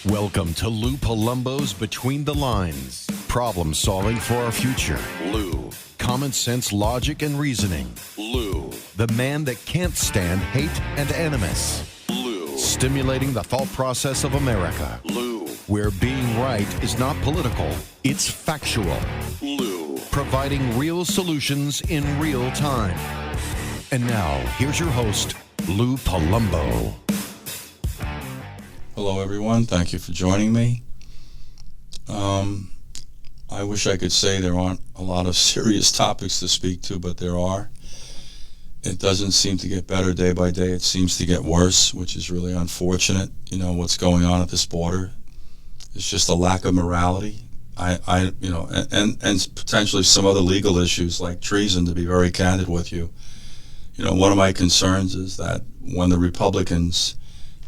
Welcome to Lou Palumbo's Between the Lines. Problem solving for our future. Lou. Common sense, logic, and reasoning. Lou. The man that can't stand hate and animus. Lou. Stimulating the thought process of America. Lou. Where being right is not political, it's factual. Lou. Providing real solutions in real time. And now, here's your host, Lou Palumbo. Hello, everyone. Thank you for joining me. I wish I could say there aren't a lot of serious topics to speak to, but there are. It doesn't seem to get better day by day. It seems to get worse, which is really unfortunate. You know, what's going on at this border. It's just a lack of morality. And potentially some other legal issues like treason, to be very candid with you. You know, one of my concerns is that when the Republicans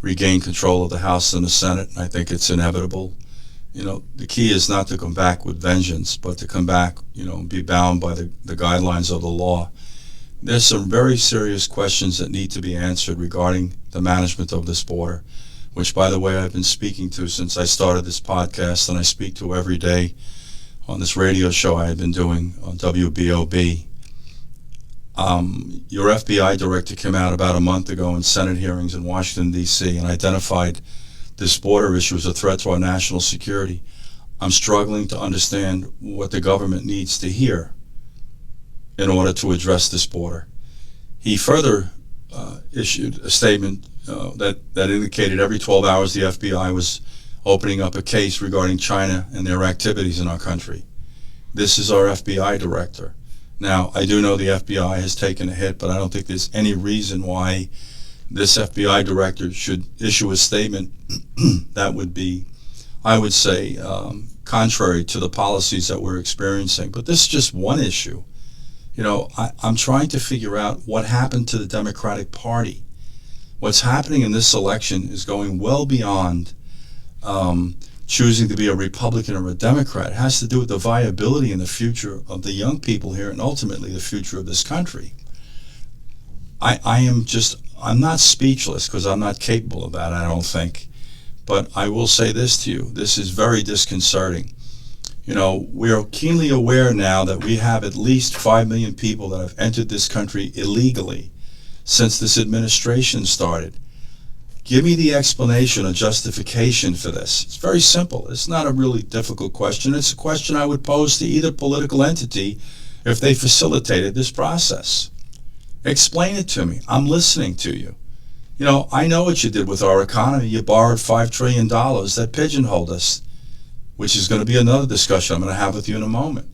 regain control of the House and the Senate, and I think it's inevitable. You know, the key is not to come back with vengeance, but to come back, and be bound by the guidelines of the law. There's some very serious questions that need to be answered regarding the management of this border, which, by the way, I've been speaking to since I started this podcast, and I speak to every day on this radio show I have been doing on WBOB. Your FBI director came out about a month ago in Senate hearings in Washington, D.C. and identified this border issue as a threat to our national security. I'm struggling to understand what the government needs to hear in order to address this border. He further issued a statement that indicated every 12 hours the FBI was opening up a case regarding China and their activities in our country. This is our FBI director. Now, I do know the FBI has taken a hit, but I don't think there's any reason why this FBI director should issue a statement that would be, I would say, contrary to the policies that we're experiencing. But this is just one issue. I'm trying to figure out what happened to the Democratic Party. What's happening in this election is going well beyond choosing to be a Republican or a Democrat. It has to do with the viability and the future of the young people here and ultimately the future of this country. I'm not speechless because I'm not capable of that, I don't think. But I will say this to you. This is very disconcerting. We are keenly aware now that we have at least 5 million people that have entered this country illegally since this administration started. Give me the explanation or justification for this. It's very simple. It's not a really difficult question. It's a question I would pose to either political entity if they facilitated this process. Explain it to me. I'm listening to you. I know what you did with our economy. You borrowed $5 trillion that pigeonholed us, which is going to be another discussion I'm going to have with you in a moment.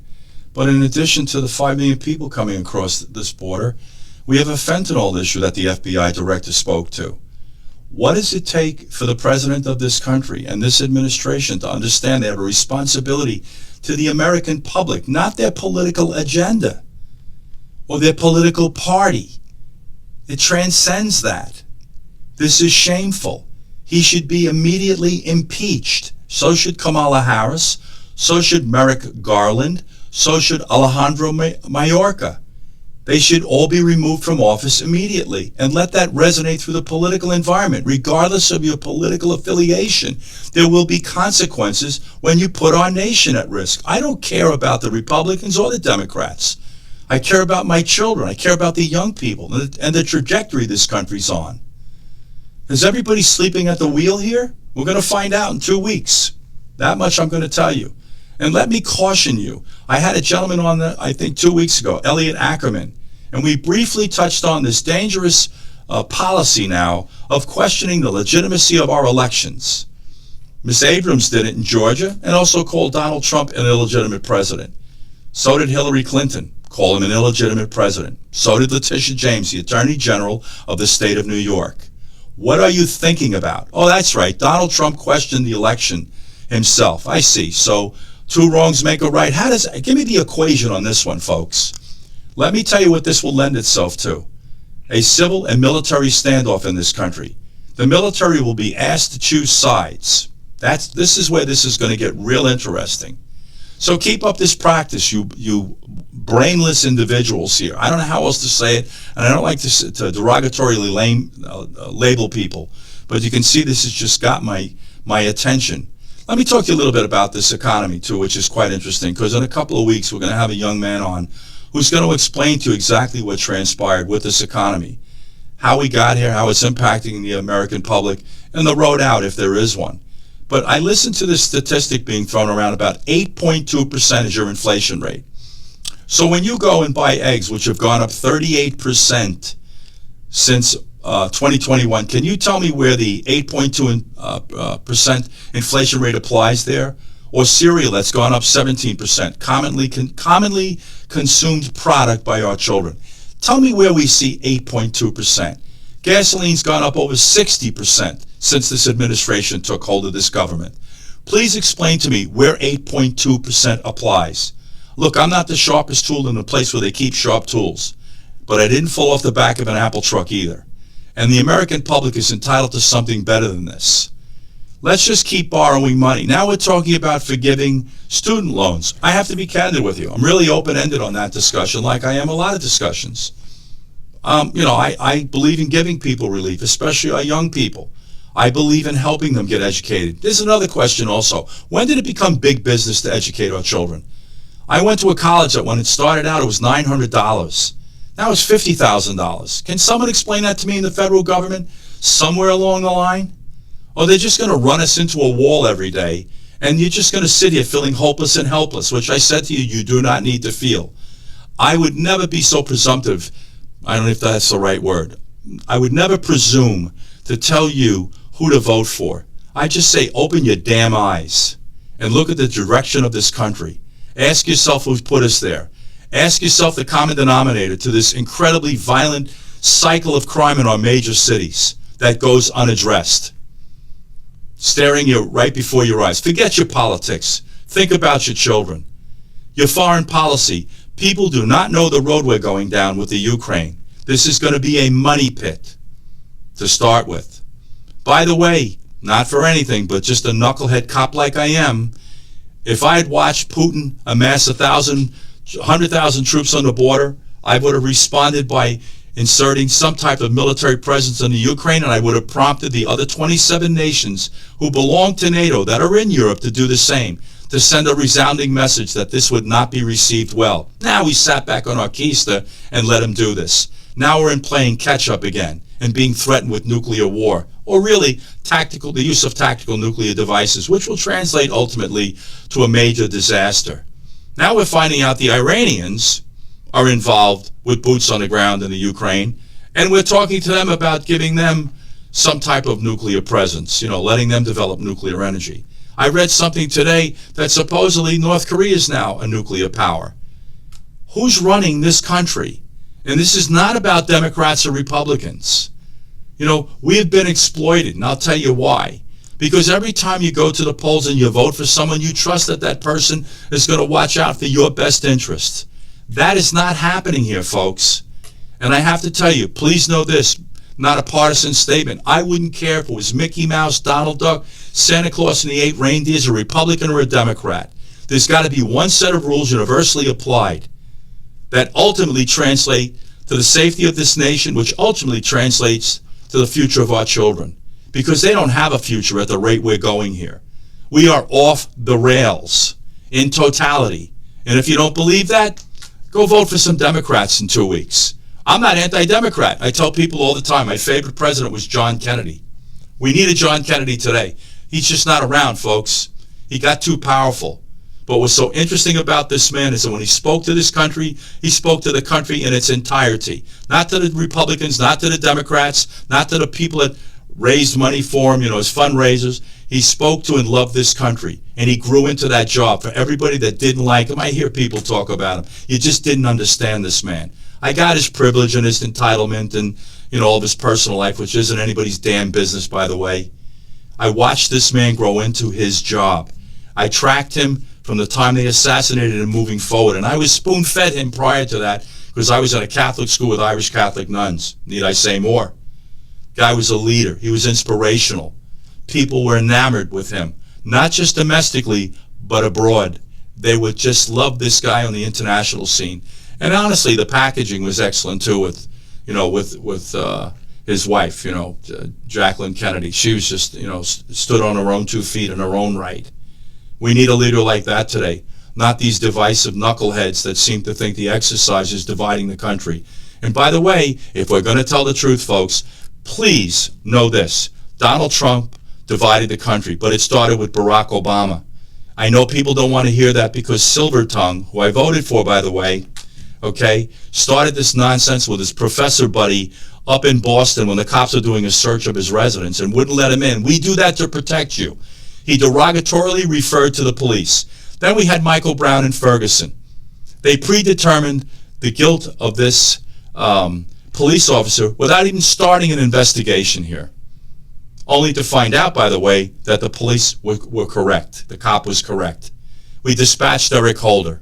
But in addition to the 5 million people coming across this border, we have a fentanyl issue that the FBI director spoke to. What does it take for the president of this country and this administration to understand they have a responsibility to the American public, not their political agenda or their political party? It transcends that. This is shameful. He should be immediately impeached. So should Kamala Harris. So should Merrick Garland. So should Alejandro Mayorkas. They should all be removed from office immediately, and let that resonate through the political environment. Regardless of your political affiliation, there will be consequences when you put our nation at risk. I don't care about the Republicans or the Democrats. I care about my children. I care about the young people and the trajectory this country's on. Is everybody sleeping at the wheel here? We're going to find out in 2 weeks. That much I'm going to tell you. And let me caution you. I had a gentleman on, I think 2 weeks ago, Elliot Ackerman, and we briefly touched on this dangerous policy now of questioning the legitimacy of our elections. Ms. Abrams did it in Georgia and also called Donald Trump an illegitimate president. So did Hillary Clinton, call him an illegitimate president. So did Letitia James, the Attorney General of the state of New York. What are you thinking about? Oh, that's right. Donald Trump questioned the election himself. I see. So 2 wrongs make a right. Give me the equation on this one, folks. Let me tell you what this will lend itself to. A civil and military standoff in this country. The military will be asked to choose sides. This is where this is going to get real interesting. So keep up this practice, you brainless individuals here. I don't know how else to say it, and I don't like to derogatorily label people, but you can see this has just got my my attention. Let me talk to you a little bit about this economy, too, which is quite interesting, because in a couple of weeks, we're going to have a young man on who's going to explain to you exactly what transpired with this economy, how we got here, how it's impacting the American public, and the road out, if there is one. But I listened to this statistic being thrown around, about 8.2% is your inflation rate. So when you go and buy eggs, which have gone up 38% since 2021, can you tell me where the 8.2% inflation rate applies there? Or cereal that's gone up 17%, commonly consumed product by our children. Tell me where we see 8.2%. Gasoline's gone up over 60% since this administration took hold of this government. Please explain to me where 8.2% applies. Look, I'm not the sharpest tool in the place where they keep sharp tools, but I didn't fall off the back of an Apple truck either. And the American public is entitled to something better than this. Let's just keep borrowing money. Now we're talking about forgiving student loans. I have to be candid with you. I'm really open-ended on that discussion, like I am a lot of discussions. I believe in giving people relief, especially our young people. I believe in helping them get educated. There's another question also. When did it become big business to educate our children? I went to a college that when it started out, it was $900. Now it's $50,000. Can someone explain that to me in the federal government somewhere along the line? Or they're just going to run us into a wall every day, and you're just going to sit here feeling hopeless and helpless, which I said to you, you do not need to feel. I would never be so presumptive. I don't know if that's the right word. I would never presume to tell you who to vote for. I just say open your damn eyes and look at the direction of this country. Ask yourself who's put us there. Ask yourself the common denominator to this incredibly violent cycle of crime in our major cities that goes unaddressed, staring you right before your eyes. Forget your politics. Think about your children. Your foreign policy. People do not know the road we're going down with the Ukraine. This is going to be a money pit to start with. By the way, not for anything, but just a knucklehead cop like I am, if I had watched Putin amass 100,000 troops on the border, I would have responded by inserting some type of military presence in the Ukraine, and I would have prompted the other 27 nations who belong to NATO that are in Europe to do the same, to send a resounding message that this would not be received well. Now we sat back on our keister and let him do this. Now we're in playing catch-up again and being threatened with nuclear war, or really the use of tactical nuclear devices, which will translate ultimately to a major disaster. Now we're finding out the Iranians are involved with boots on the ground in the Ukraine, and we're talking to them about giving them some type of nuclear presence, letting them develop nuclear energy. I read something today that supposedly North Korea is now a nuclear power. Who's running this country? And this is not about Democrats or Republicans. We have been exploited, and I'll tell you why. Because every time you go to the polls and you vote for someone, you trust that that person is going to watch out for your best interests. That is not happening here, folks. And I have to tell you, please know this, not a partisan statement. I wouldn't care if it was Mickey Mouse, Donald Duck, Santa Claus and the 8 reindeers, a Republican or a Democrat. There's got to be one set of rules universally applied that ultimately translate to the safety of this nation, which ultimately translates to the future of our children. Because they don't have a future at the rate we're going here. We are off the rails in totality. And if you don't believe that, go vote for some Democrats in 2 weeks. I'm not anti-Democrat. I tell people all the time, my favorite president was John Kennedy. We need a John Kennedy today. He's just not around, folks. He got too powerful. But what's so interesting about this man is that when he spoke to this country, he spoke to the country in its entirety. Not to the Republicans, not to the Democrats, not to the people that raised money for him, his fundraisers. He spoke to and loved this country, and he grew into that job. For everybody that didn't like him, I hear people talk about him. You just didn't understand this man. I got his privilege and his entitlement and, all of his personal life, which isn't anybody's damn business, by the way. I watched this man grow into his job. I tracked him from the time they assassinated him moving forward, and I was spoon-fed him prior to that because I was at a Catholic school with Irish Catholic nuns. Need I say more? Guy was a leader. He was inspirational. People were enamored with him, not just domestically, but abroad. They would just love this guy on the international scene. And honestly, the packaging was excellent too, with his his wife, Jacqueline Kennedy. She was just, stood on her own 2 feet in her own right. We need a leader like that today, not these divisive knuckleheads that seem to think the exercise is dividing the country. And by the way, if we're going to tell the truth, folks, please know this. Donald Trump divided the country, but it started with Barack Obama. I know people don't want to hear that because Silvertongue, who I voted for, by the way, started this nonsense with his professor buddy up in Boston when the cops were doing a search of his residence and wouldn't let him in. We do that to protect you. He derogatorily referred to the police. Then we had Michael Brown and Ferguson. They predetermined the guilt of this police officer without even starting an investigation here. Only to find out, by the way, that the police were correct. The cop was correct. We dispatched Eric Holder.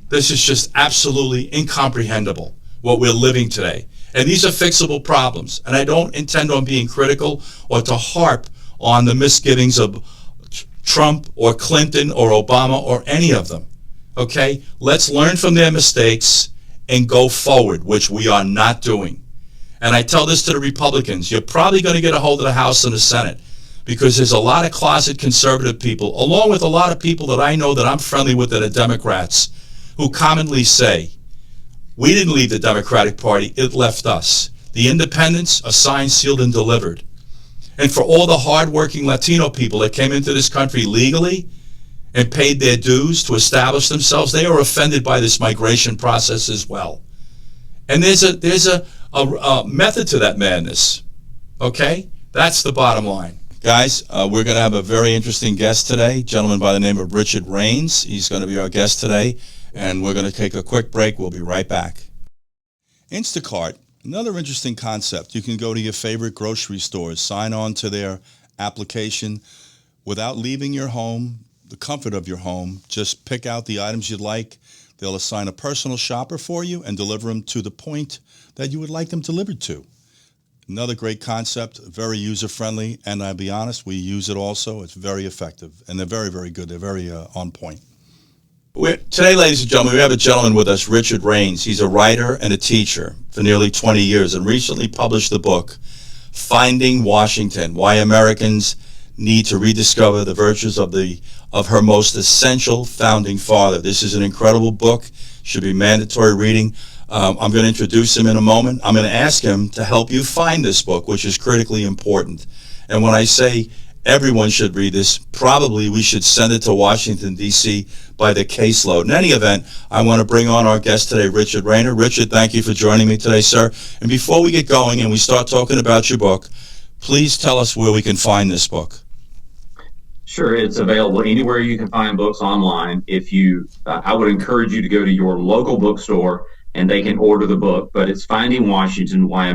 This is just absolutely incomprehensible, what we're living today. And these are fixable problems. And I don't intend on being critical or to harp on the misgivings of Trump or Clinton or Obama or any of them. Okay? Let's learn from their mistakes and go forward, which we are not doing. And I tell this to the Republicans, you're probably going to get a hold of the House and the Senate because there's a lot of closet conservative people, along with a lot of people that I know that I'm friendly with that are Democrats, who commonly say, we didn't leave the Democratic Party, it left us. The independents are signed, sealed, and delivered. And for all the hardworking Latino people that came into this country legally and paid their dues to establish themselves, they are offended by this migration process as well. And there's a method to that madness. Okay? That's the bottom line. Guys, we're going to have a very interesting guest today, a gentleman by the name of Richard Rains. He's going to be our guest today, and we're going to take a quick break. We'll be right back. Instacart, another interesting concept. You can go to your favorite grocery stores, sign on to their application without leaving your home, the comfort of your home. Just pick out the items you'd like. They'll assign a personal shopper for you and deliver them to the point that you would like them delivered to. Another great concept, very user-friendly, and I'll be honest, we use it also. It's very effective, and they're very, very good. They're very on point. Today, ladies and gentlemen, we have a gentleman with us, Richard Rains. He's a writer and a teacher for nearly 20 years and recently published the book, Finding Washington, Why Americans Need to Rediscover the Virtues of Her Most Essential Founding Father. This is an incredible book, should be mandatory reading. I'm going to introduce him in a moment. I'm going to ask him to help you find this book, which is critically important. And when I say everyone should read this, probably we should send it to Washington, D.C. by the caseload. In any event, I want to bring on our guest today, Richard Rainer. Richard, thank you for joining me today, sir. And before we get going and we start talking about your book, please tell us where we can find this book. Sure, it's available anywhere you can find books online. I would encourage you to go to your local bookstore and they can order the book. But it's Finding Washington: Why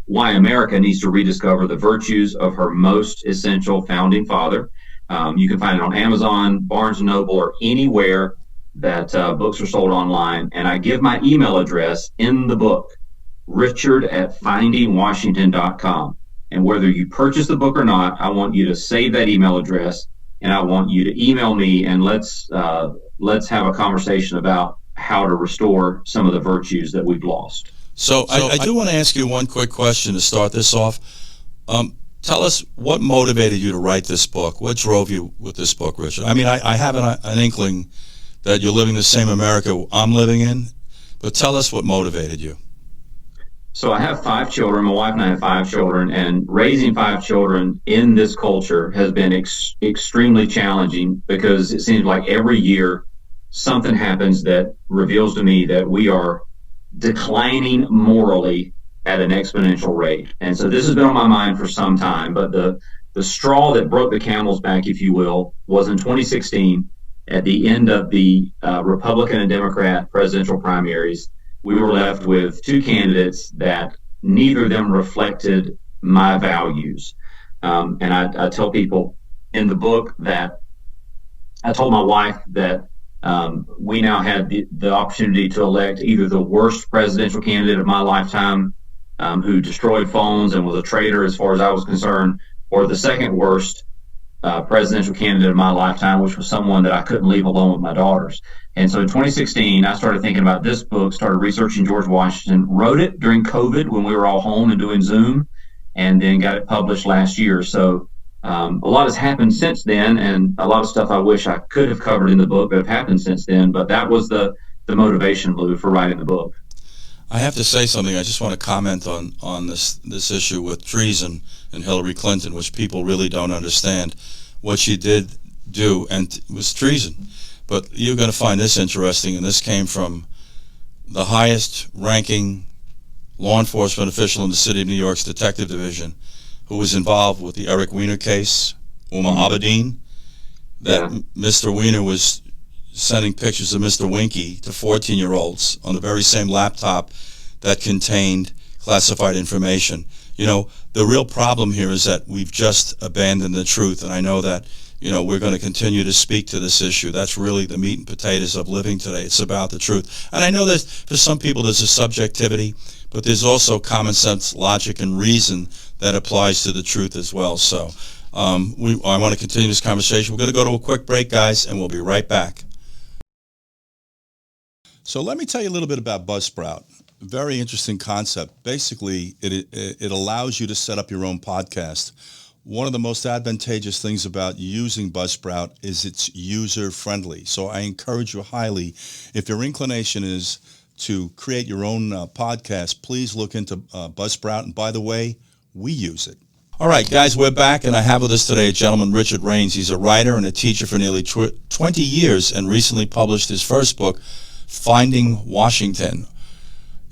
Why America Needs to Rediscover the Virtues of Her Most Essential Founding Father. You can find it on Amazon, Barnes & Noble, or anywhere that books are sold online. And I give my email address in the book, richard@findingwashington.com. And whether you purchase the book or not, I want you to save that email address, and I want you to email me, and let's have a conversation about how to restore some of the virtues that we've lost. So I do want to ask you one quick question to start this off. Tell us what motivated you to write this book. What drove you with this book, Richard? I mean, I have an inkling that you're living the same America I'm living in, but tell us what motivated you. So I have 5 children. My wife and I have 5 children, and raising 5 children in this culture has been extremely challenging because it seems like every year something happens that reveals to me that we are declining morally at an exponential rate. And so this has been on my mind for some time, but the straw that broke the camel's back, if you will, was in 2016 at the end of the Republican and Democrat presidential primaries. We were left with 2 candidates that neither of them reflected my values. And I tell people in the book that I told my wife that we now had the opportunity to elect either the worst presidential candidate of my lifetime, who destroyed phones and was a traitor as far as I was concerned, or the second worst, presidential candidate of my lifetime, which was someone that I couldn't leave alone with my daughters. And so in 2016, I started thinking about this book, started researching George Washington, wrote it during COVID when we were all home and doing Zoom, and then got it published last year. So a lot has happened since then, and a lot of stuff I wish I could have covered in the book that have happened since then. But that was the motivation, Lou, for writing the book. I have to say something. I just want to comment on this issue with treason and Hillary Clinton, which people really don't understand. What she did do and was treason. But you're going to find this interesting, and this came from the highest ranking law enforcement official in the city of New York's Detective Division, who was involved with the Eric Weiner case, Uma Abedin, that Mr. Weiner was sending pictures of Mr. Winky to 14-year-olds on the very same laptop that contained classified information. You know, the real problem here is that we've just abandoned the truth, and I know that, you know, we're going to continue to speak to this issue. That's really the meat and potatoes of living today. It's about the truth. And I know that for some people there's a subjectivity, but there's also common sense, logic, and reason that applies to the truth as well. So I want to continue this conversation. We're going to go to a quick break, guys, and we'll be right back. So let me tell you a little bit about Buzzsprout. Very interesting concept. Basically, it allows you to set up your own podcast. One of the most advantageous things about using Buzzsprout is it's user-friendly. So I encourage you highly, if your inclination is to create your own podcast, please look into Buzzsprout. And by the way, we use it. All right, guys, we're back, and I have with us today a gentleman, Richard Rains. He's a writer and a teacher for nearly 20 years and recently published his first book, Finding Washington.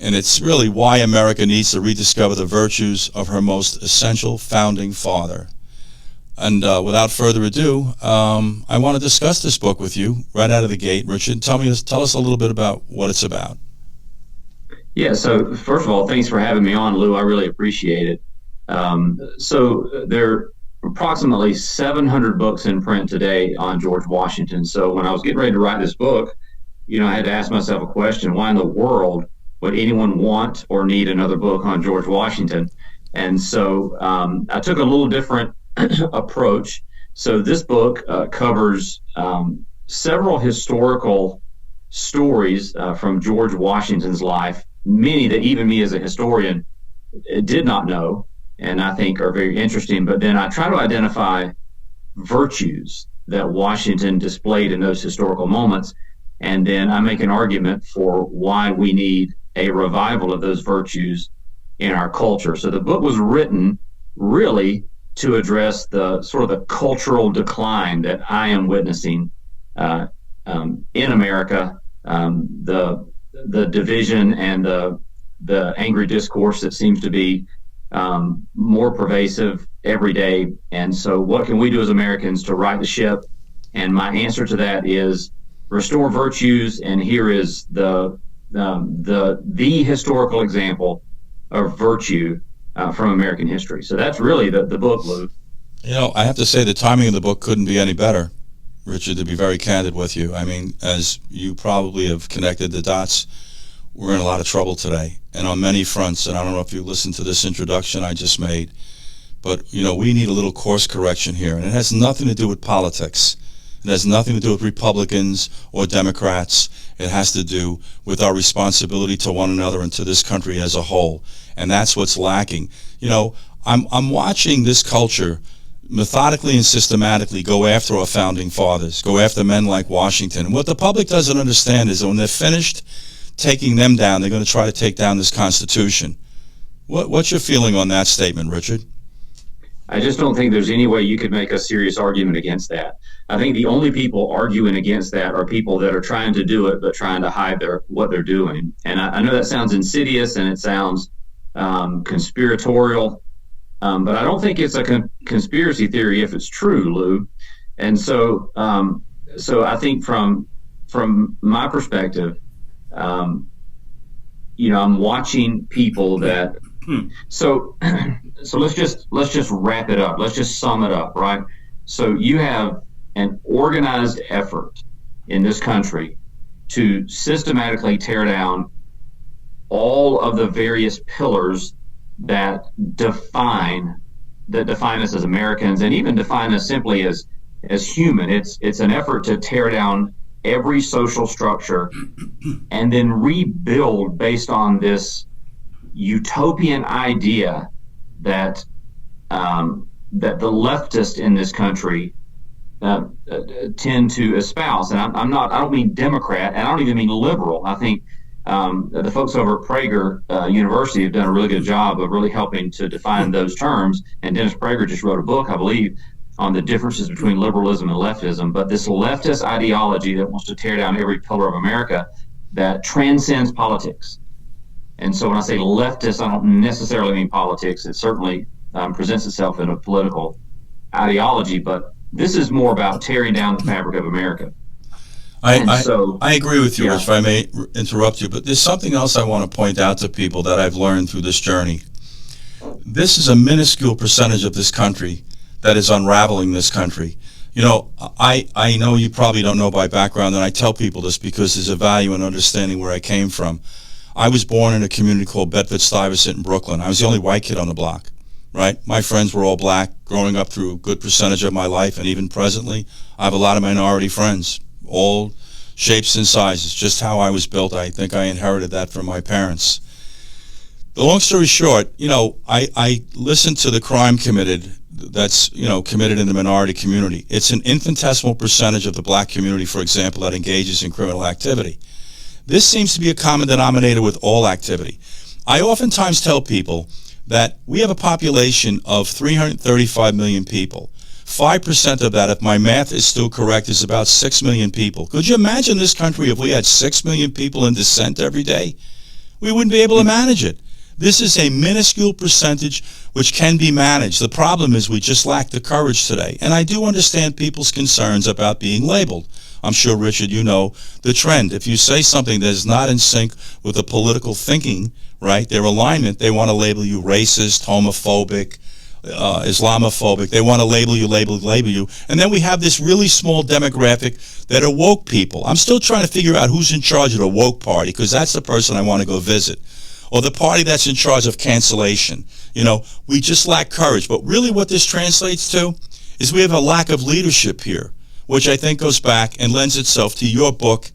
And it's really why America needs to rediscover the virtues of her most essential founding father. And without further ado, I want to discuss this book with you right out of the gate. Richard, tell us a little bit about what it's about. Yeah, so first of all, thanks for having me on, Lou. I really appreciate it. So there are approximately 700 books in print today on George Washington. So when I was getting ready to write this book, you know, I had to ask myself a question: why in the world would anyone want or need another book on George Washington? And so I took a little different approach. So this book covers several historical stories from George Washington's life, many that even me as a historian did not know, and I think are very interesting. But then I try to identify virtues that Washington displayed in those historical moments, and then I make an argument for why we need a revival of those virtues in our culture. So the book was written really to address the sort of the cultural decline that I am witnessing in America, the division and the angry discourse that seems to be more pervasive every day. And so what can we do as Americans to right the ship? And my answer to that is restore virtues, and here is the historical example of virtue from American history. So that's really the book, Lou. You know, I have to say the timing of the book couldn't be any better, Richard, to be very candid with you. I mean, as you probably have connected the dots, we're in a lot of trouble today, and on many fronts. And I don't know if you listened to this introduction I just made, but, you know, we need a little course correction here, and it has nothing to do with politics. It has nothing to do with Republicans or Democrats. It has to do with our responsibility to one another and to this country as a whole. And that's what's lacking. You know, I'm watching this culture methodically and systematically go after our founding fathers, go after men like Washington. And what the public doesn't understand is that when they're finished taking them down, they're going to try to take down this Constitution. What's your feeling on that statement, Richard? I just don't think there's any way you could make a serious argument against that. I think the only people arguing against that are people that are trying to do it, but trying to hide what they're doing. And I know that sounds insidious and it sounds conspiratorial, but I don't think it's a conspiracy theory if it's true, Lou. And so I think from my perspective, you know, I'm watching people that. So let's just wrap it up. Let's just sum it up, right? So you have an organized effort in this country to systematically tear down all of the various pillars that define that define us as Americans, and even define us simply as human. It's an effort to tear down every social structure and then rebuild based on this utopian idea that that the leftists in this country tend to espouse. And I don't mean Democrat, and I don't even mean liberal. I think the folks over at Prager University have done a really good job of really helping to define those terms. And Dennis Prager just wrote a book, I believe, on the differences between liberalism and leftism. But this leftist ideology that wants to tear down every pillar of America that transcends politics. And so when I say leftist, I don't necessarily mean politics. It certainly presents itself in a political ideology, but this is more about tearing down the fabric of America. I agree with you, yeah. Rich, if I may interrupt you, but there's something else I want to point out to people that I've learned through this journey. This is a minuscule percentage of this country that is unraveling this country. You know, I know you probably don't know by background, and I tell people this because there's a value in understanding where I came from. I was born in a community called Bedford-Stuyvesant in Brooklyn. I was the only white kid on the block, right? My friends were all black. Growing up through a good percentage of my life, and even presently, I have a lot of minority friends, all shapes and sizes, just how I was built. I think I inherited that from my parents. The long story short, you know, I listened to the crime committed that's, you know, committed in the minority community. It's an infinitesimal percentage of the black community, for example, that engages in criminal activity. This seems to be a common denominator with all activity. I oftentimes tell people that we have a population of 335 million people. 5% of that, if my math is still correct, is about 6 million people. Could you imagine this country if we had 6 million people in dissent every day? We wouldn't be able to manage it. This is a minuscule percentage which can be managed. The problem is we just lack the courage today. And I do understand people's concerns about being labeled. I'm sure, Richard, you know the trend. If you say something that is not in sync with the political thinking, right, their alignment, they want to label you racist, homophobic, Islamophobic. They want to label you. And then we have this really small demographic that are woke people. I'm still trying to figure out who's in charge of the woke party, because that's the person I want to go visit. Or the party that's in charge of cancellation. You know, we just lack courage. But really what this translates to is we have a lack of leadership here, which I think goes back and lends itself to your book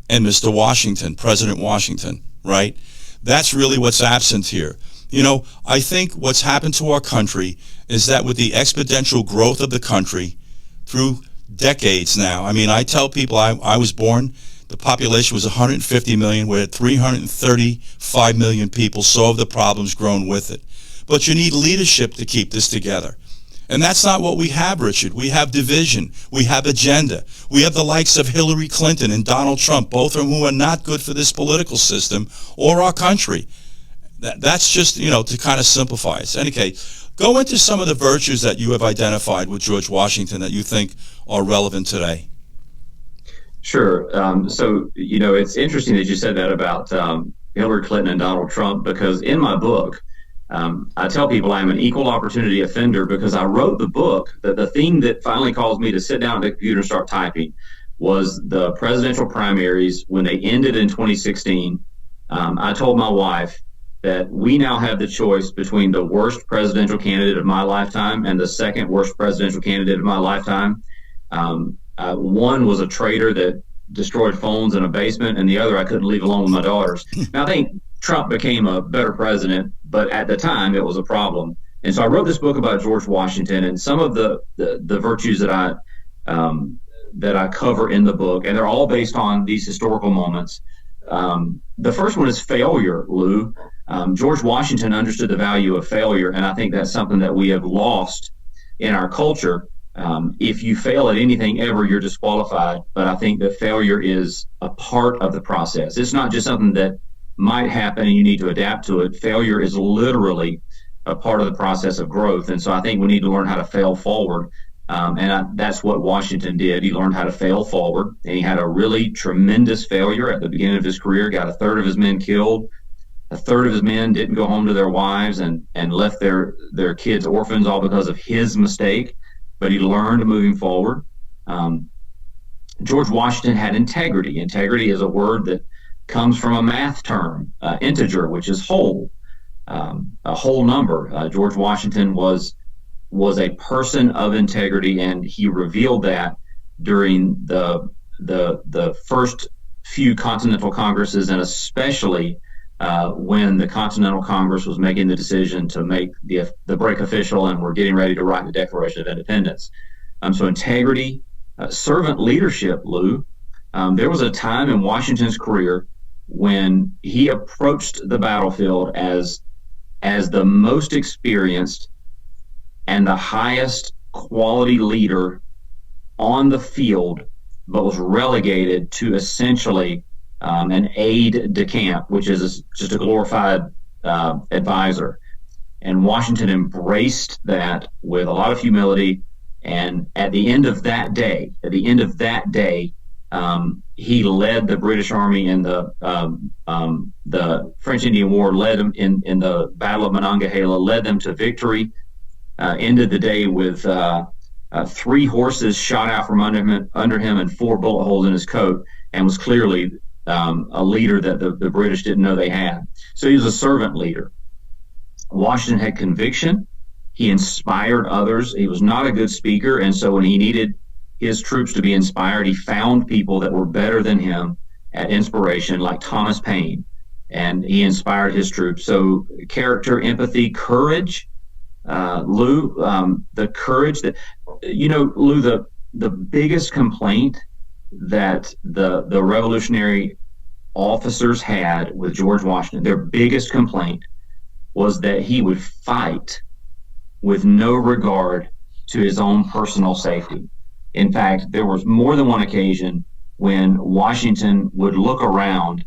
and Mr. Washington, President Washington, right? That's really what's absent here. You know, I think what's happened to our country is that with the exponential growth of the country through decades now, I mean, I tell people I was born, the population was 150 million, we're at 335 million people, so have the problems grown with it. But you need leadership to keep this together. And that's not what we have, Richard. We have division. We have agenda. We have the likes of Hillary Clinton and Donald Trump, both of whom are not good for this political system or our country. That's just, you know, to kind of simplify it. Okay, go into some of the virtues that you have identified with George Washington that you think are relevant today. Sure. So, you know, it's interesting that you said that about Hillary Clinton and Donald Trump, because in my book, I tell people I'm an equal opportunity offender because I wrote the book that the thing that finally caused me to sit down at the computer and start typing was the presidential primaries when they ended in 2016. I told my wife that we now have the choice between the worst presidential candidate of my lifetime and the second worst presidential candidate of my lifetime. One was a traitor that destroyed phones in a basement, and the other I couldn't leave alone with my daughters. Now, I think Trump became a better president, but at the time it was a problem. And so I wrote this book about George Washington and some of the virtues that I cover in the book, and they're all based on these historical moments. The first one is failure, Lou. George Washington understood the value of failure, and I think that's something that we have lost in our culture. If you fail at anything ever, you're disqualified. But I think that failure is a part of the process. It's not just something that might happen and you need to adapt to it. Failure is literally a part of the process of growth. And so I think we need to learn how to fail forward. That's what Washington did. He learned how to fail forward. And he had a really tremendous failure at the beginning of his career, got a third of his men killed. A third of his men didn't go home to their wives and left their kids orphans, all because of his mistake. But he learned moving forward. George Washington had integrity. Integrity is a word that comes from a math term, integer, which is whole, a whole number. George Washington was was a person of integrity, and he revealed that during the first few Continental Congresses, and especially when the Continental Congress was making the decision to make the break official, and we're getting ready to write the Declaration of Independence. So integrity, servant leadership, Lou. There was a time in Washington's career when he approached the battlefield as the most experienced and the highest quality leader on the field, but was relegated to essentially an aide de camp, which is just a glorified advisor. And Washington embraced that with a lot of humility. And at the end of that day, he led the British Army in the French Indian War, led them in the Battle of Monongahela, led them to victory, ended the day with 3 horses shot out from under him and 4 bullet holes in his coat, and was clearly a leader that the British didn't know they had. So he was a servant leader. Washington had conviction. He inspired others. He was not a good speaker, and so when he needed his troops to be inspired, he found people that were better than him at inspiration, like Thomas Paine, and he inspired his troops. So character, empathy, courage. Lou, the courage that, Lou, the biggest complaint that the revolutionary officers had with George Washington, their biggest complaint was that he would fight with no regard to his own personal safety. In fact, there was more than one occasion when Washington would look around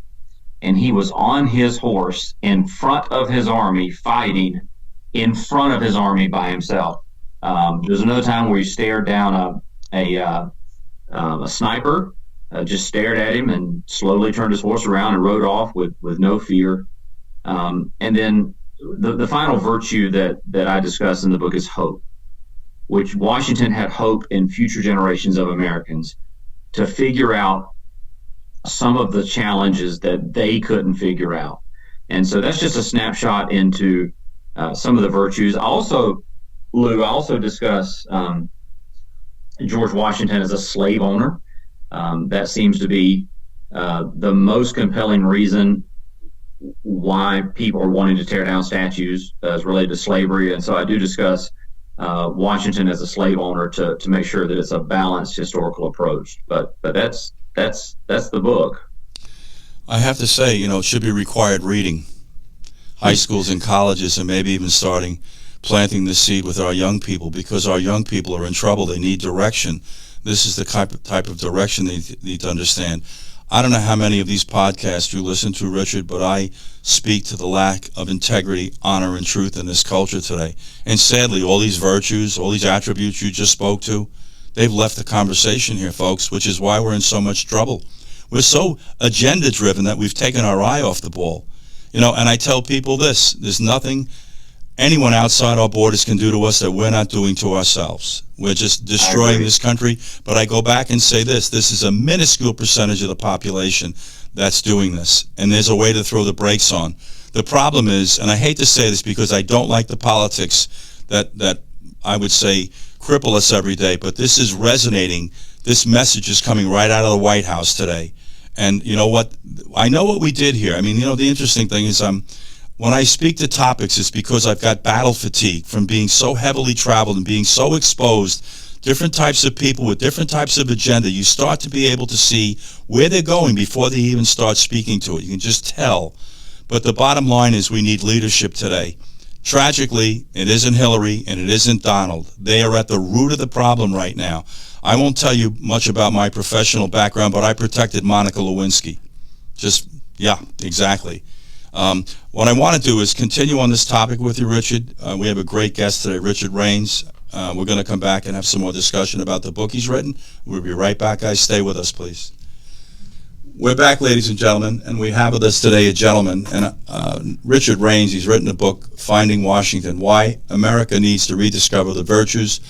and he was on his horse in front of his army, fighting in front of his army by himself. There's another time where he stared down a sniper, just stared at him and slowly turned his horse around and rode off with no fear. And then the final virtue that I discuss in the book is hope, which Washington had hope in future generations of Americans to figure out some of the challenges that they couldn't figure out. And so that's just a snapshot into some of the virtues. Also, Lou, I also discuss George Washington as a slave owner. That seems to be the most compelling reason why people are wanting to tear down statues as related to slavery. And so I do discuss Washington as a slave owner to make sure that it's a balanced historical approach. But that's the book. I have to say, it should be required reading. High schools and colleges, and maybe even starting planting the seed with our young people, because our young people are in trouble. They need direction. This is the type of direction they need to understand. I don't know how many of these podcasts you listen to, Richard, but I speak to the lack of integrity, honor, and truth in this culture today. And sadly, all these virtues, all these attributes you just spoke to, they've left the conversation here, folks, which is why we're in so much trouble. We're so agenda-driven that we've taken our eye off the ball. And I tell people this: there's nothing anyone outside our borders can do to us that we're not doing to ourselves. We're just destroying this country. But I go back and say this is a minuscule percentage of the population that's doing this, and there's a way to throw the brakes on. The problem is, and I hate to say this because I don't like the politics that I would say cripple us every day, but this is resonating. This message is coming right out of the White House today. And you know what? I know what we did here. I mean, the interesting thing is when I speak to topics, it's because I've got battle fatigue from being so heavily traveled and being so exposed. Different types of people with different types of agenda. You start to be able to see where they're going before they even start speaking to it. You can just tell. But the bottom line is we need leadership today. Tragically, it isn't Hillary and it isn't Donald. They are at the root of the problem right now. I won't tell you much about my professional background, but I protected Monica Lewinsky. Yeah, exactly. What I want to do is continue on this topic with you, Richard. We have a great guest today, Richard Rains. We're going to come back and have some more discussion about the book he's written. We'll be right back, guys. Stay with us, please. We're back, ladies and gentlemen, and we have with us today a gentleman, and Richard Rains. He's written a book, Finding Washington, Why America Needs to Rediscover the Virtues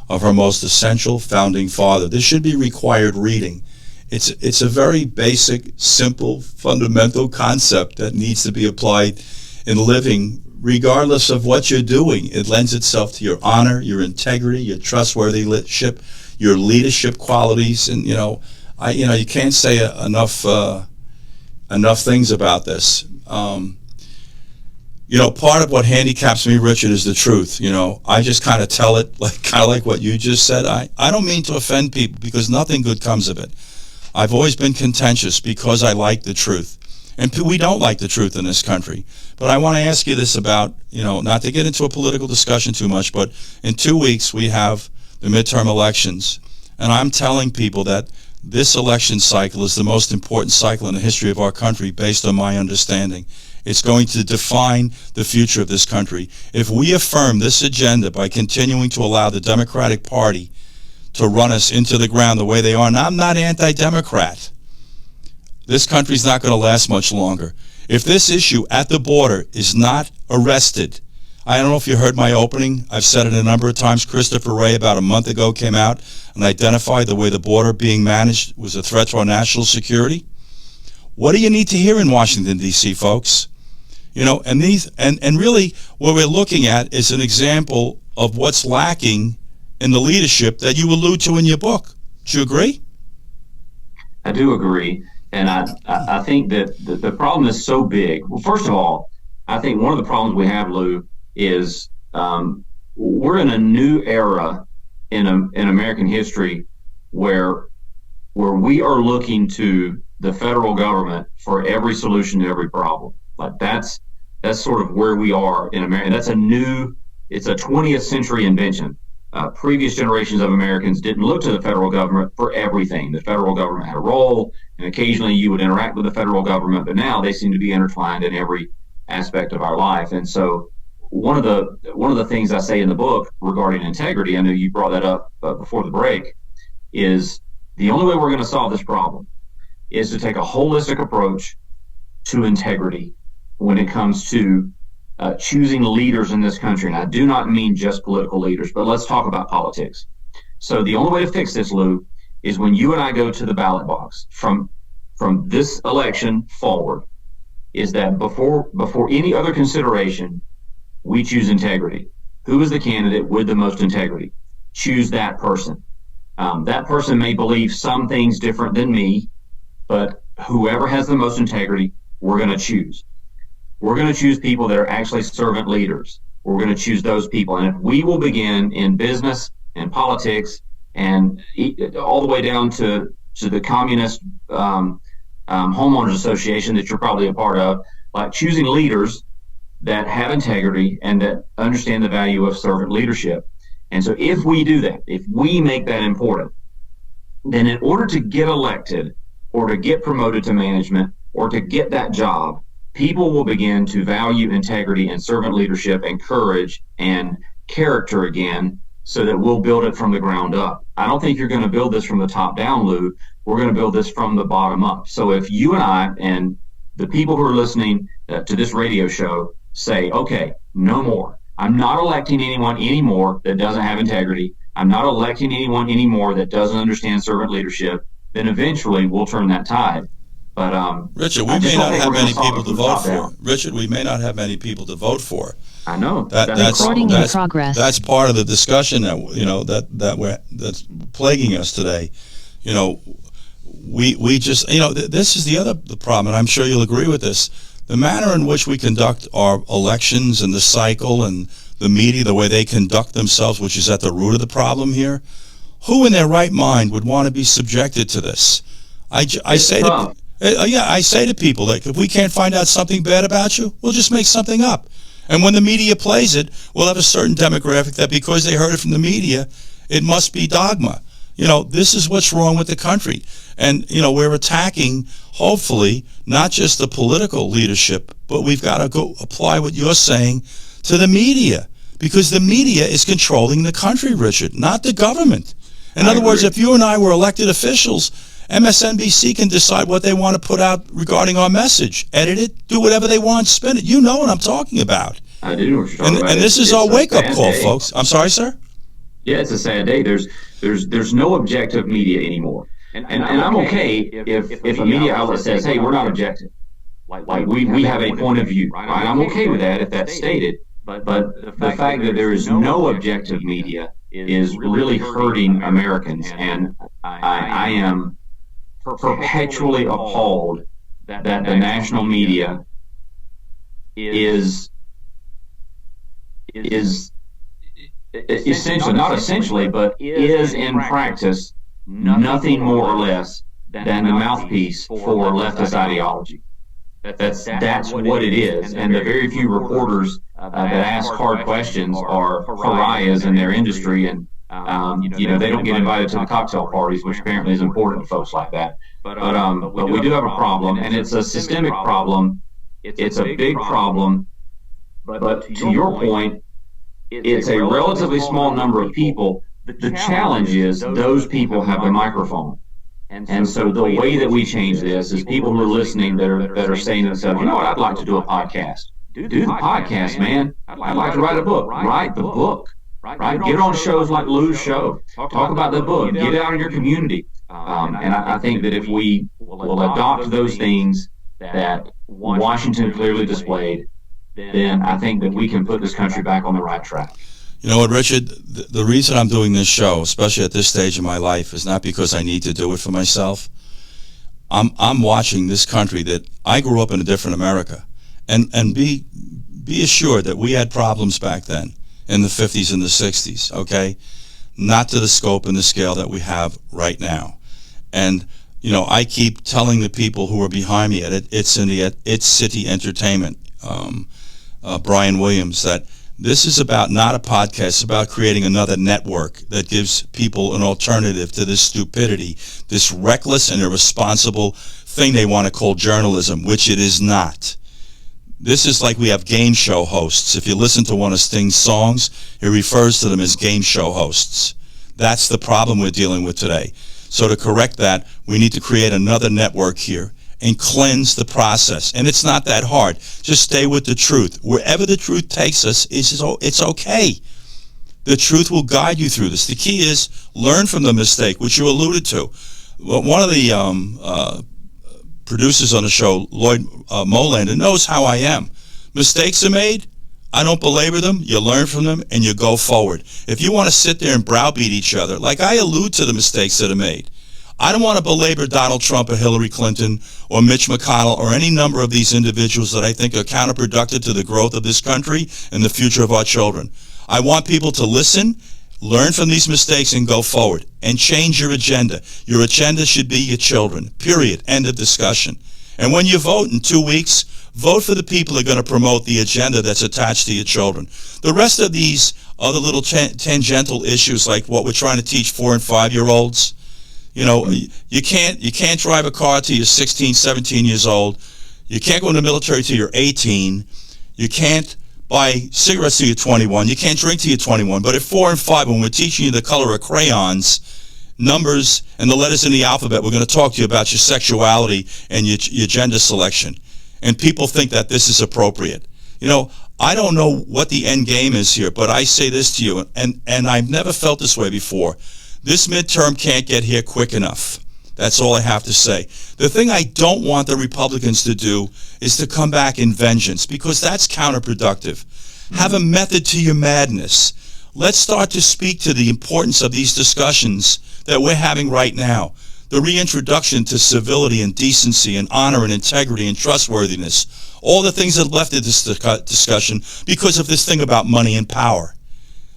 of Her Most Essential Founding Father. This should be required reading. It's a very basic, simple, fundamental concept that needs to be applied in living regardless of what you're doing, it lends itself to your honor, your integrity, your trustworthyship, your leadership qualities, and you can't say enough things about this. Part of what handicaps me, Richard, is the truth. I just kind of tell it like what you just said. I don't mean to offend people because nothing good comes of it. I've always been contentious because I like the truth. And we don't like the truth in this country. But I want to ask you this about, not to get into a political discussion too much, but in 2 weeks we have the midterm elections. And I'm telling people that this election cycle is the most important cycle in the history of our country based on my understanding. It's going to define the future of this country. If we affirm this agenda by continuing to allow the Democratic Party to run us into the ground the way they are, and I'm not anti-Democrat, this country's not going to last much longer. If this issue at the border is not arrested, I don't know if you heard my opening. I've said it a number of times. Christopher Wray about a month ago came out and identified the way the border being managed was a threat to our national security. What do you need to hear in Washington, D.C., folks? And really what we're looking at is an example of what's lacking in the leadership that you allude to in your book. Do you agree? I do agree. And I think that the problem is so big. Well, first of all, I think one of the problems we have, Lou, is we're in a new era in American history where we are looking to the federal government for every solution to every problem. Like that's sort of where we are in America. It's a 20th century invention. Previous generations of Americans didn't look to the federal government for everything. The federal government had a role, and occasionally you would interact with the federal government, but now they seem to be intertwined in every aspect of our life. And so one of the things I say in the book regarding integrity, I know you brought that up before the break, is the only way we're going to solve this problem is to take a holistic approach to integrity when it comes to choosing leaders in this country. And I do not mean just political leaders, but let's talk about politics. So the only way to fix this, Lou, is when you and I go to the ballot box from this election forward, is that before any other consideration, we choose integrity. Who is the candidate with the most integrity? Choose that person. That person may believe some things different than me, but whoever has the most integrity, we're going to choose. We're going to choose people that are actually servant leaders. We're going to choose those people. And if we will begin in business and politics and all the way down to the communist homeowners association that you're probably a part of, like choosing leaders that have integrity and that understand the value of servant leadership. And so if we do that, if we make that important, then in order to get elected or to get promoted to management or to get that job, people will begin to value integrity and servant leadership and courage and character again, so that we'll build it from the ground up. I don't think you're going to build this from the top down, Lou. We're going to build this from the bottom up. So if you and I and the people who are listening to this radio show say, okay, no more. I'm not electing anyone anymore that doesn't have integrity. I'm not electing anyone anymore that doesn't understand servant leadership. Then eventually we'll turn that tide. But Richard, we may not have many people to vote for. Richard, we may not have many people to vote for. I know. That's Recording in progress. That's part of the discussion that's plaguing us today. We just this is the problem, and I'm sure you'll agree with this. The manner in which we conduct our elections and the cycle and the media, the way they conduct themselves, which is at the root of the problem here. Who in their right mind would want to be subjected to this? I say to people, like, if we can't find out something bad about you, we'll just make something up. And when the media plays it, we'll have a certain demographic that because they heard it from the media, it must be dogma. This is what's wrong with the country. And, we're attacking, hopefully, not just the political leadership, but we've got to go apply what you're saying to the media. Because the media is controlling the country, Richard, not the government. In other words, if you and I were elected officials, MSNBC can decide what they want to put out regarding our message. Edit it, do whatever they want, spin it. You know what I'm talking about. I do know what you're talking about. And this is our wake-up call, folks. I'm sorry, sir? Yeah, it's a sad day. There's no objective media anymore. And I'm okay if a media outlet says, hey, we're not objective. Like we have a point of view, right? I'm okay with that if that's stated. But the fact that there is no objective media is really hurting Americans. And I am perpetually appalled that the national media is essentially, not essentially, but is in practice nothing more or less than the mouthpiece for leftist ideology. That's what it is, and the very few reporters that ask hard questions are pariahs in their industry, and they don't get invited to the cocktail parties, which apparently is important to folks like that. But we do have a problem, and it's a systemic problem. It's a big problem. But to your point, it's a relatively small number of people. The challenge is those people have the microphone. And so the way that we change this is people who are listening that are saying to themselves, you know what, I'd like to do a podcast. Do the podcast, man. I'd like to write a book. Write the book. Right? Get on shows like Lou's show. Talk about the book. Get out in your community. And I think that if we will adopt those things that Washington clearly displayed, then I think that we can put this country back on the right track. You know what, Richard? The reason I'm doing this show, especially at this stage of my life, is not because I need to do it for myself. I'm watching this country that I grew up in a different America, and be assured that we had problems back then in the 50s and the 60s. Okay, not to the scope and the scale that we have right now. And I keep telling the people who are behind me at It's City Entertainment, Brian Williams, that this is about not a podcast, it's about creating another network that gives people an alternative to this stupidity, this reckless and irresponsible thing they want to call journalism, which it is not. This is like we have game show hosts. If you listen to one of Sting's songs, he refers to them as game show hosts. That's the problem we're dealing with today. So to correct that, we need to create another network here and cleanse the process. And it's not that hard. Just stay with the truth. Wherever the truth takes us, it's okay. The truth will guide you through this. The key is learn from the mistake, which you alluded to. One of the producers on the show, Lloyd Molander, knows how I am. Mistakes are made. I don't belabor them. You learn from them, and you go forward. If you want to sit there and browbeat each other, like I allude to the mistakes that are made, I don't want to belabor Donald Trump or Hillary Clinton or Mitch McConnell or any number of these individuals that I think are counterproductive to the growth of this country and the future of our children. I want people to listen, learn from these mistakes, and go forward and change your agenda. Your agenda should be your children, period, end of discussion. And when you vote in 2 weeks, vote for the people that are going to promote the agenda that's attached to your children. The rest of these other little tangential issues, like what we're trying to teach 4 and 5-year-olds, you can't drive a car till you're 16, 17 years old. You can't go in the military till you're 18. You can't buy cigarettes till you're 21. You can't drink till you're 21. But at 4 and 5, when we're teaching you the color of crayons, numbers, and the letters in the alphabet, we're going to talk to you about your sexuality and your gender selection. And people think that this is appropriate. I don't know what the end game is here, but I say this to you, and I've never felt this way before. This midterm can't get here quick enough. That's all I have to say. The thing I don't want the Republicans to do is to come back in vengeance, because that's counterproductive. Have a method to your madness. Let's start to speak to the importance of these discussions that we're having right now. The reintroduction to civility and decency and honor and integrity and trustworthiness. All the things that left of this discussion because of this thing about money and power.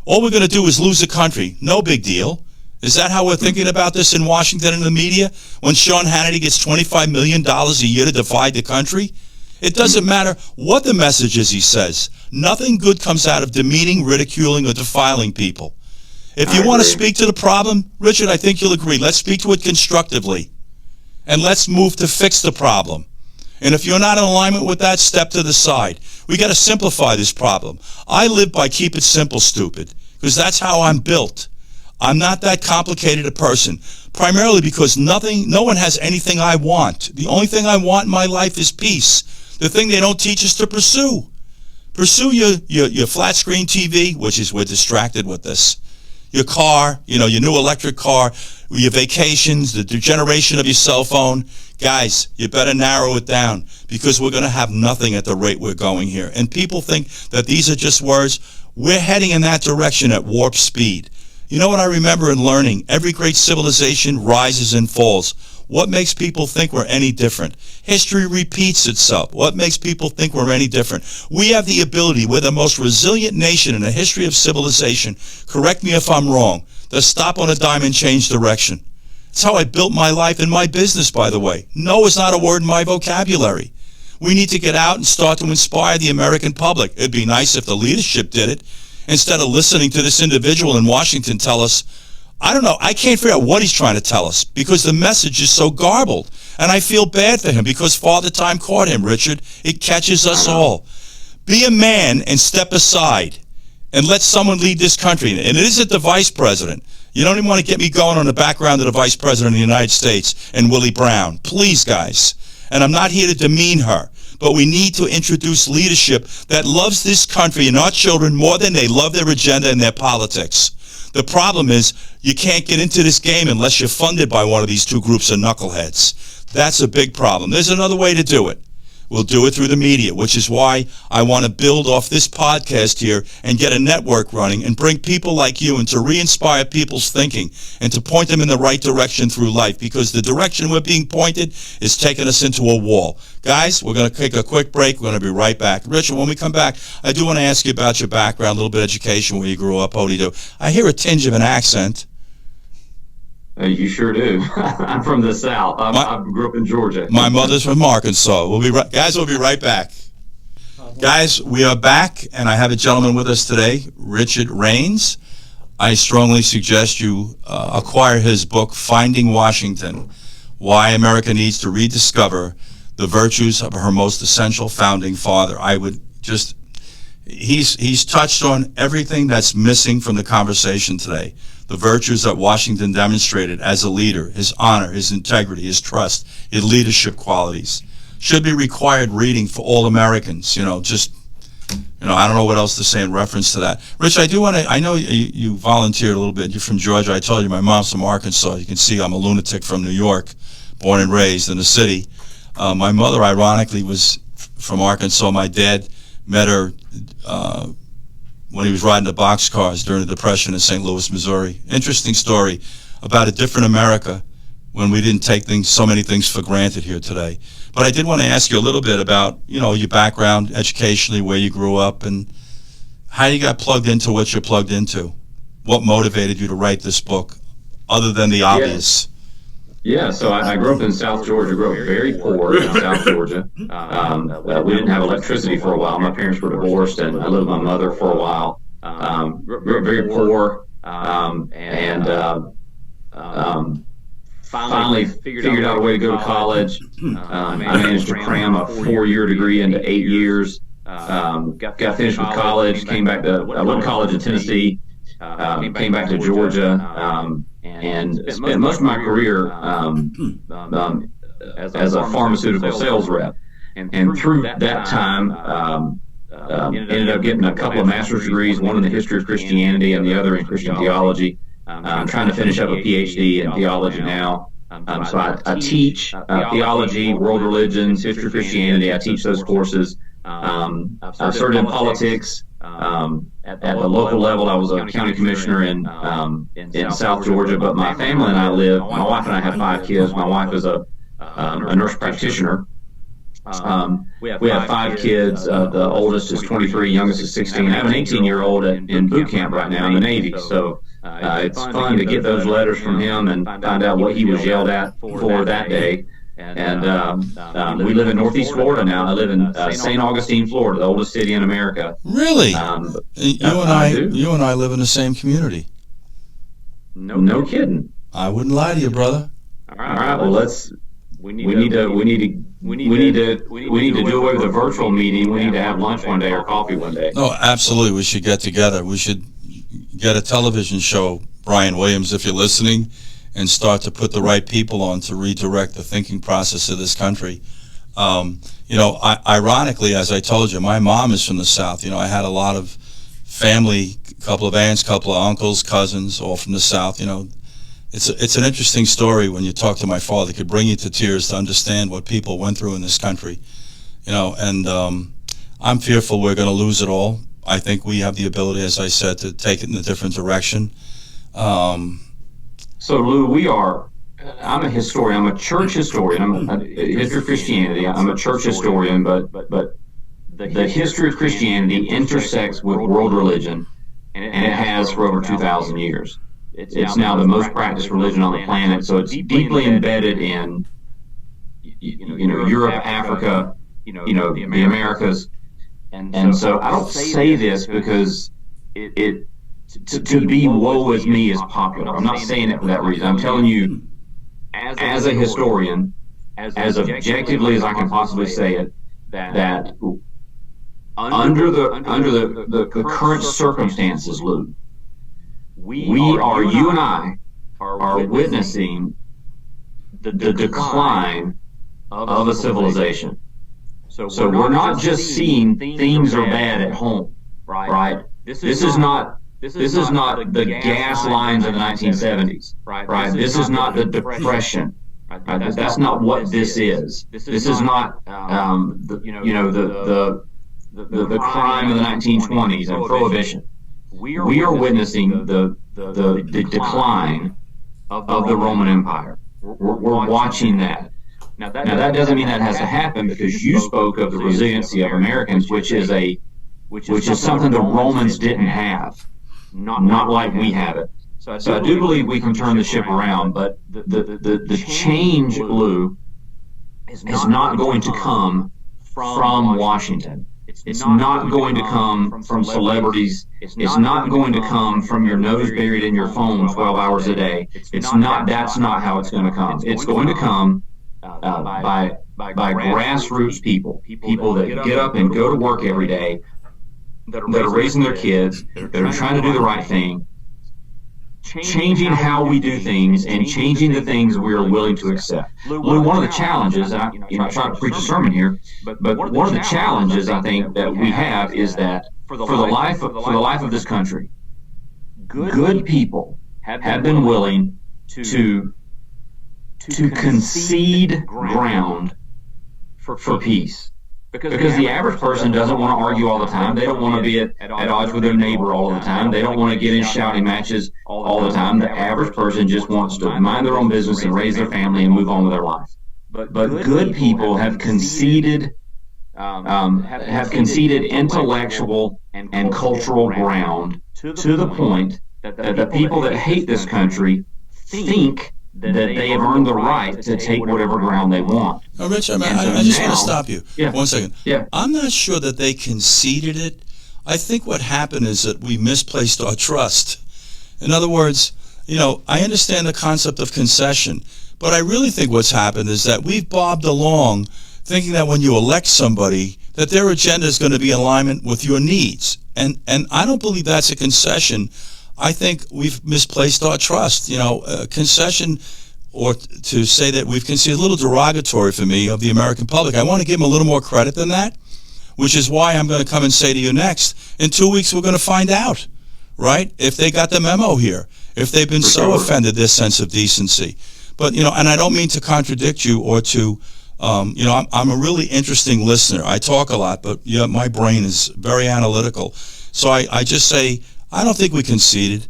All we're going to do is lose the country. No big deal. Is that how we're thinking about this in Washington and the media? When Sean Hannity gets $25 million a year to divide the country? It doesn't matter what the message is he says. Nothing good comes out of demeaning, ridiculing, or defiling people. If you want to speak to the problem, Richard, I think you'll agree. Let's speak to it constructively. And let's move to fix the problem. And if you're not in alignment with that, step to the side. We got to simplify this problem. I live by keep it simple, stupid, because that's how I'm built. I'm not that complicated a person, primarily because no one has anything I want. The only thing I want in my life is peace. The thing they don't teach us to pursue. Pursue your flat screen TV, which is we're distracted with this. your car, your new electric car, your vacations, the generation of your cell phone. Guys, you better narrow it down, because we're going to have nothing at the rate we're going here. And people think that these are just words. We're heading in that direction at warp speed. You know what I remember in learning? Every great civilization rises and falls. What makes people think we're any different? History repeats itself. What makes people think we're any different? We have the ability, we're the most resilient nation in the history of civilization, correct me if I'm wrong, to stop on a dime and change direction. That's how I built my life and my business, by the way. No is not a word in my vocabulary. We need to get out and start to inspire the American public. It'd be nice if the leadership did it, instead of listening to this individual in Washington tell us, I don't know, I can't figure out what he's trying to tell us, because the message is so garbled. And I feel bad for him, because Father Time caught him, Richard. It catches us all. Be a man and step aside and let someone lead this country. And it isn't the vice president. You don't even want to get me going on the background of the vice president of the United States and Willie Brown. Please, guys. And I'm not here to demean her, but we need to introduce leadership that loves this country and our children more than they love their agenda and their politics. The problem is you can't get into this game unless you're funded by one of these two groups of knuckleheads. That's a big problem. There's another way to do it. We'll do it through the media, which is why I want to build off this podcast here and get a network running and bring people like you and to re-inspire people's thinking and to point them in the right direction through life, because the direction we're being pointed is taking us into a wall. Guys, we're going to take a quick break. We're going to be right back. Richard, when we come back, I do want to ask you about your background, a little bit of education, where you grew up. What do you do? I hear a tinge of an accent. You sure do. I'm from the South. I grew up in Georgia. My mother's from Arkansas. Guys, we'll be right back. Guys, we are back, and I have a gentleman with us today, Richard Rains. I strongly suggest you acquire his book, Finding Washington, Why America Needs to Rediscover the Virtues of Her Most Essential Founding Father. I would just, he's touched on everything that's missing from the conversation today. The virtues that Washington demonstrated as a leader, his honor, his integrity, his trust, his leadership qualities, should be required reading for all Americans. I don't know what else to say in reference to that. Rich, I do want to, I know you volunteered a little bit. You're from Georgia. I told you my mom's from Arkansas. You can see I'm a lunatic from New York, born and raised in the city. My mother, ironically, was from Arkansas. My dad met her when he was riding the boxcars during the Depression in St. Louis, Missouri. Interesting story about a different America when we didn't take so many things for granted here today. But I did want to ask you a little bit about, your background educationally, where you grew up, and how you got plugged into what you're plugged into. What motivated you to write this book, other than the obvious? Yeah, so I grew up in South Georgia, grew up very poor in South Georgia. We didn't have electricity for a while. My parents were divorced, and I lived with my mother for a while. Very poor, finally figured out a way to go to college. I managed to cram a 4-year degree into 8 years. Got finished with college, I went to college in Tennessee, came back to Georgia, and spent most of my career as a pharmaceutical sales rep. And through that time, ended up getting a couple of master's degrees, one in the history of Christianity and the other in Christian theology. I'm trying to finish up a PhD in theology now. So I teach theology, world religions, history of Christianity. I teach those courses. I served in politics. At the local level, I was a county commissioner in South Georgia, but my family and I my wife and I have 5 kids. My wife is a nurse practitioner. We have 5 kids. The oldest is 23, youngest is 16. I have an 18-year-old in boot camp right now in the Navy. So it's fun to get those letters from him and find out what he was yelled at for that day. And we live in Northeast Florida now. I live in St. Augustine, Florida, the oldest city in America. Really? You and I live in the same community. No kidding. I wouldn't lie to you, brother. All right. Well, we need to do away with the virtual meeting. We need to have lunch one day or coffee one day. No, absolutely. We should get together. We should get a television show, Brian Williams, if you're listening, and start to put the right people on to redirect the thinking process of this country. Ironically, as I told you, my mom is from the South. I had a lot of family couple of aunts, couple of uncles, cousins, all from the South. It's an interesting story when you talk to my father. It could bring you to tears to understand what people went through in this country. And I'm fearful we're going to lose it all. I think we have the ability, as I said, to take it in a different direction. So, Lou, I'm a historian. I'm a church historian. I'm a history of Christianity. I'm a church historian, but the history of Christianity intersects with world religion, and it has for over 2,000 years. It's now the most practiced religion on the planet, so it's deeply embedded in Europe, Africa, the Americas. And so I don't say this because to be woe is me is popular. I'm not saying it for that reason. I'm telling you, as a historian, as objectively as I can possibly say it, that under the current circumstances, Lou, you and I are witnessing the decline of a civilization. So we're not just seeing things are bad at home, right? This is not the gas lines of the 1970s, right? This is not the Depression, right? That's not what this is. This is not the crime of the 1920s and Prohibition. We are witnessing the decline of the Roman Empire. We're watching that. Now that doesn't mean that has to happen, because you spoke of the resiliency of Americans, which is something the Romans didn't have, not like we have it. So I do believe we can turn the ship around, but the change, Lou, is not going to come from Washington. It's not going to come from celebrities. It's not going to come from your nose buried in your phone 12 hours a day. That's not how it's going to come. It's going to come by grassroots people that get up and go to work every day, that are raising their kids, that are trying to do the right thing, changing how we do things and changing the things we are willing to accept. Lou, one of the challenges, and I'm trying to preach a sermon here, but one of the challenges I think that we have is that for the life of this country, good people have been willing to concede ground for peace. Because the average person doesn't want to argue all the time. They don't want to be at odds with their neighbor all the time. They don't want to get in shouting matches all the time. The average person just wants to mind their own business and raise their family and move on with their life. But good people have conceded intellectual and cultural ground to the point that the people that hate this country think that they have earned the right to take whatever ground they want. Now, Rich, I just want to stop you. 1 second. Yeah. I'm not sure that they conceded it. I think what happened is that we misplaced our trust. In other words, I understand the concept of concession, but I really think what's happened is that we've bobbed along thinking that when you elect somebody, that their agenda is going to be in alignment with your needs. And I don't believe that's a concession. I think we've misplaced our trust. Concession, or to say that we've conceded, a little derogatory for me of the American public. I want to give them a little more credit than that, which is why I'm going to come and say to you next, in 2 weeks we're going to find out, right, if they got the memo here, if they've been so offended, this sense of decency. But, and I don't mean to contradict you or to, I'm a really interesting listener. I talk a lot, but my brain is very analytical. So I just say, I don't think we conceded.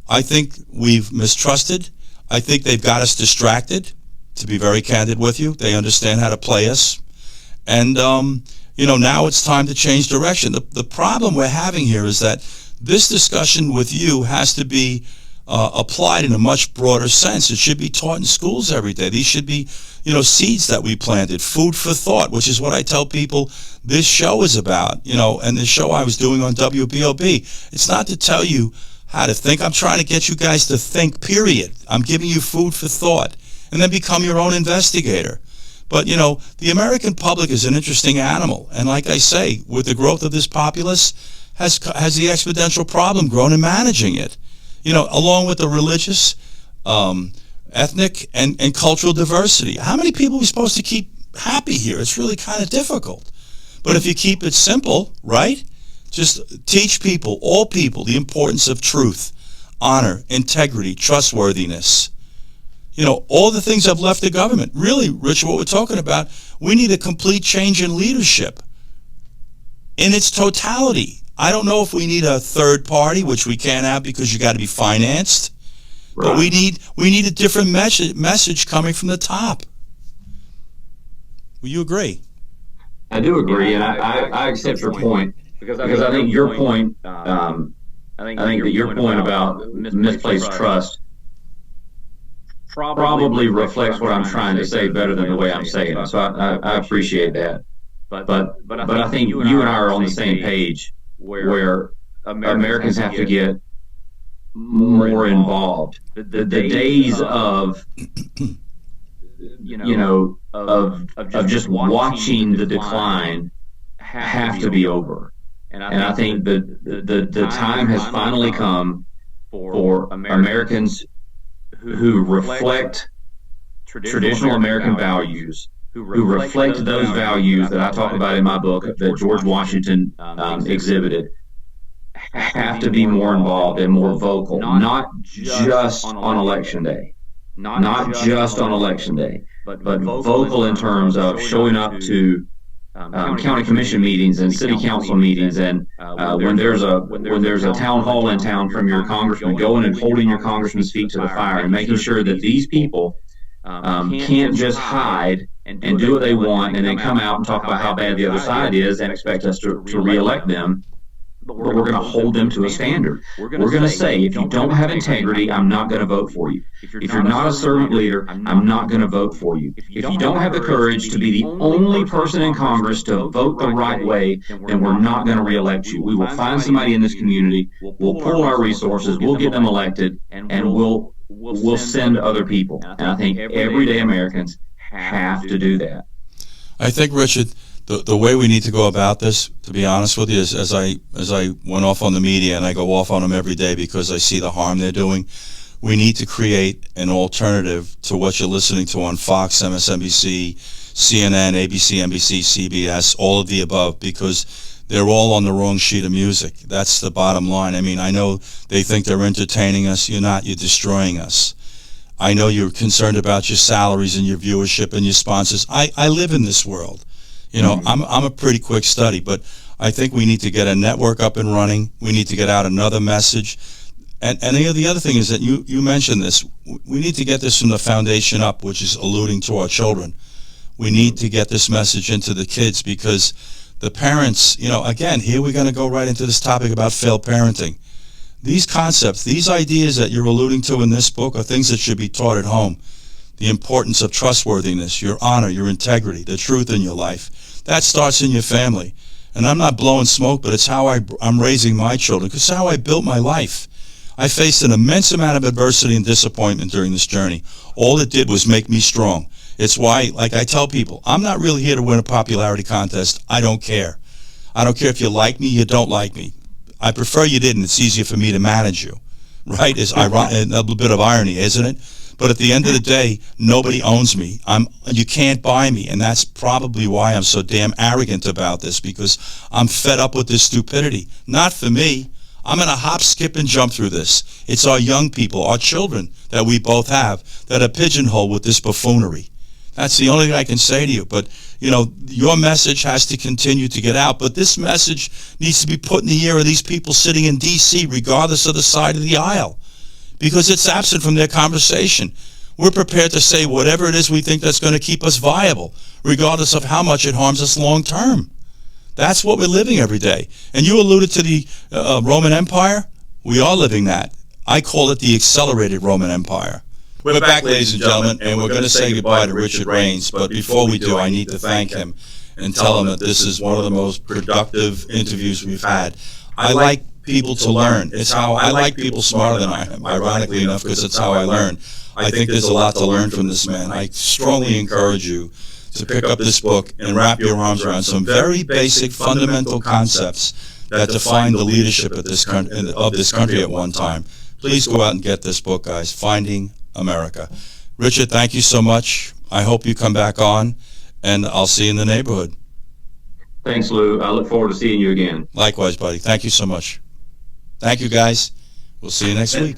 I think we've mistrusted. I think they've got us distracted, to be very candid with you. They understand how to play us. And, now it's time to change direction. The problem we're having here is that this discussion with you has to be applied in a much broader sense. It should be taught in schools every day. These should be, seeds that we planted, food for thought, which is what I tell people this show is about, and the show I was doing on WBOB. It's not to tell you how to think. I'm trying to get you guys to think, period. I'm giving you food for thought, and then become your own investigator. But, the American public is an interesting animal. And like I say, with the growth of this populace, has the exponential problem grown in managing it. Along with the religious, ethnic, and cultural diversity. How many people are we supposed to keep happy here? It's really kind of difficult. But if you keep it simple, right? Just teach people, all people, the importance of truth, honor, integrity, trustworthiness. All the things I've left the government. Really, Richard, what we're talking about, we need a complete change in leadership in its totality. I don't know if we need a third party, which we can't have because you got to be financed. Right. But we need a different message coming from the top. Will you agree? I do agree, and I accept your point because I think your point, I think that your point about misplaced trust probably reflects what I'm trying to say better than the way I'm saying it. So I appreciate that. But I think you and I are on the same page where Americans have to get more involved. The days of of just watching the decline have to be over. And I think the time has finally come for Americans who reflect traditional American values, who reflect those values that I talk about in my book that George Washington exhibited, have to be more involved and more vocal, not just on Election Day. Not just on Election Day, but vocal in terms of showing up to county commission meetings and city council meetings, and when there's a town hall in town from your congressman, going and holding your congressman's feet to the fire and making sure that these people can't just hide and do what they want and then come out and talk about how bad the other side is and expect us to reelect them. But we're going to hold them to a standard. We're going to say, if you don't have integrity, I'm not going to vote for you. If you're not a servant leader, I'm not going to vote for you. If you don't have the courage to be the only person in Congress to vote the right way, then we're not going to reelect you. We will find somebody in this community, we'll pool our resources, we'll get them elected, and we'll send other people. And I think everyday Americans have to do that. I think, Richard, the way we need to go about this, to be honest with you, is as I went off on the media, and I go off on them every day because I see the harm they're doing, we need to create an alternative to what you're listening to on Fox, MSNBC, CNN, ABC, NBC, CBS, all of the above, because they're all on the wrong sheet of music. That's the bottom line. I mean, I know they think they're entertaining us. You're not. You're destroying us. I know you're concerned about your salaries and your viewership and your sponsors. I live in this world. I'm a pretty quick study, but I think we need to get a network up and running. We need to get out another message. And the other thing is that you mentioned this. We need to get this from the foundation up, which is alluding to our children. We need to get this message into the kids because the parents, again, here we're going to go right into this topic about failed parenting. These concepts, these ideas that you're alluding to in this book are things that should be taught at home. The importance of trustworthiness, your honor, your integrity, the truth in your life. That starts in your family. And I'm not blowing smoke, but it's how I'm raising my children, because it's how I built my life. I faced an immense amount of adversity and disappointment during this journey. All it did was make me strong. It's why, like I tell people, I'm not really here to win a popularity contest. I don't care. I don't care if you like me, you don't like me. I prefer you didn't. It's easier for me to manage you. Right? It's a little bit of irony, isn't it? But at the end of the day, nobody owns me. You can't buy me, and that's probably why I'm so damn arrogant about this, because I'm fed up with this stupidity. Not for me. I'm going to hop, skip, and jump through this. It's our young people, our children that we both have, that are pigeonholed with this buffoonery. That's the only thing I can say to you. But, your message has to continue to get out. But this message needs to be put in the ear of these people sitting in D.C., regardless of the side of the aisle, because it's absent from their conversation. We're prepared to say whatever it is we think that's going to keep us viable, regardless of how much it harms us long term. That's what we're living every day. And you alluded to the Roman Empire. We are living that. I call it the accelerated Roman Empire. We're back, ladies and gentlemen, and we're going to say goodbye to Richard Rains. But before we do, I need to thank him and tell him that this is one of the most productive interviews we've had. I like people to learn. It's how I like people smarter than I am, ironically enough, because it's how I learn. I think there's a lot to learn from this man. I strongly encourage you to pick up this book and wrap your arms around some very basic, fundamental concepts that define the leadership of this country at one time. Please go out and get this book, guys, Finding America. Richard, thank you so much. I hope you come back on, and I'll see you in the neighborhood. Thanks, Lou. I look forward to seeing you again. Likewise, buddy. Thank you so much. Thank you, guys. We'll see you next week.